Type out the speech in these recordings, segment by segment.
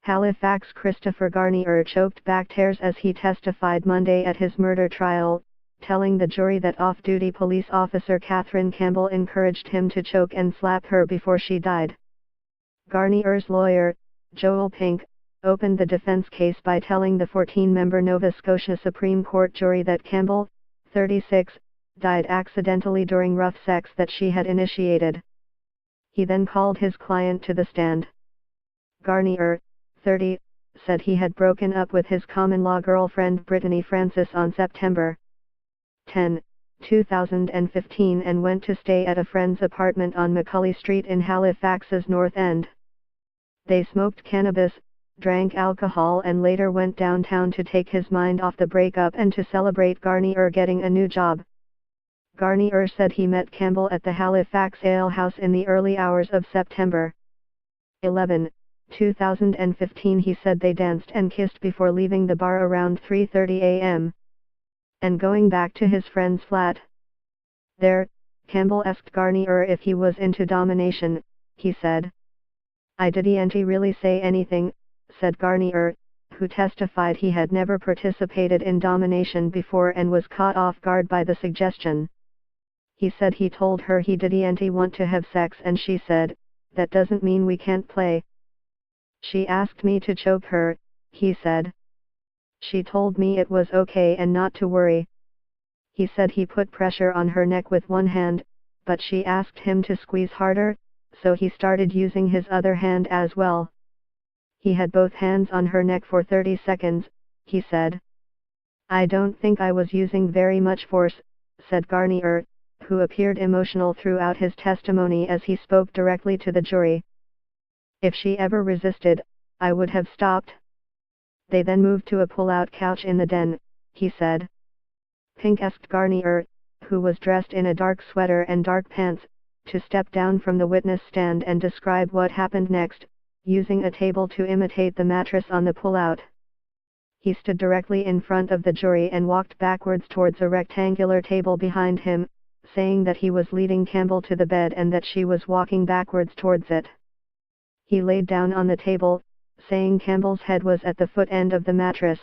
Halifax Christopher Garnier choked back tears as he testified Monday at his murder trial, telling the jury that off-duty police officer Catherine Campbell encouraged him to choke and slap her before she died. Garnier's lawyer, Joel Pink, opened the defense case by telling the 14-member Nova Scotia Supreme Court jury that Campbell, 36, died accidentally during rough sex that she had initiated. He then called his client to the stand. Garnier, 30, said he had broken up with his common-law girlfriend Brittany Francis on September 10, 2015 and went to stay at a friend's apartment on Macaulay Street in Halifax's North End. They smoked cannabis, drank alcohol and later went downtown to take his mind off the breakup and to celebrate Garnier getting a new job. Garnier said he met Campbell at the Halifax Ale House in the early hours of September 11, 2015. He said they danced and kissed before leaving the bar around 3:30 a.m. and going back to his friend's flat. There, Campbell asked Garnier if he was into domination. He said, "I didn't really say anything," said Garnier, who testified he had never participated in domination before and was caught off guard by the suggestion. He said he told her he didn't want to have sex and she said, "That doesn't mean we can't play." "She asked me to choke her," he said. "She told me it was okay and not to worry." He said he put pressure on her neck with one hand, but she asked him to squeeze harder, so he started using his other hand as well. He had both hands on her neck for 30 seconds, he said. "I don't think I was using very much force," said Garnier, who appeared emotional throughout his testimony as he spoke directly to the jury. "If she ever resisted, I would have stopped." They then moved to a pull-out couch in the den, he said. Pink asked Garnier, who was dressed in a dark sweater and dark pants, to step down from the witness stand and describe what happened next, using a table to imitate the mattress on the pull-out. He stood directly in front of the jury and walked backwards towards a rectangular table behind him, saying that he was leading Campbell to the bed and that she was walking backwards towards it. He laid down on the table, saying Campbell's head was at the foot end of the mattress.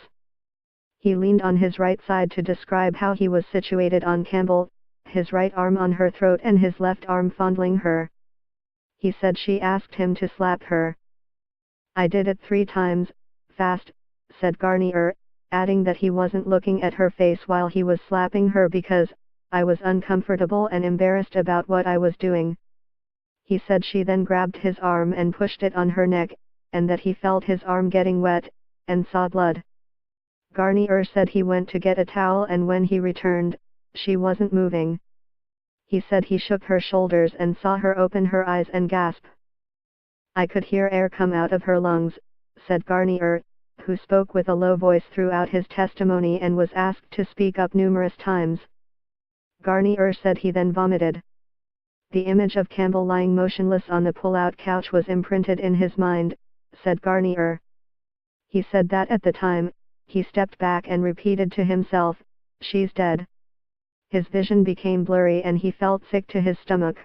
He leaned on his right side to describe how he was situated on Campbell, his right arm on her throat and his left arm fondling her. He said she asked him to slap her. "I did it 3 times, fast," said Garnier, adding that he wasn't looking at her face while he was slapping her because, "I was uncomfortable and embarrassed about what I was doing." He said she then grabbed his arm and pushed it on her neck, and that he felt his arm getting wet, and saw blood. Garnier said he went to get a towel and when he returned, she wasn't moving. He said he shook her shoulders and saw her open her eyes and gasp. "I could hear air come out of her lungs," said Garnier, who spoke with a low voice throughout his testimony and was asked to speak up numerous times. Garnier said he then vomited. "The image of Campbell lying motionless on the pull-out couch was imprinted in his mind," said Garnier. He said that at the time, he stepped back and repeated to himself, "She's dead." His vision became blurry and he felt sick to his stomach.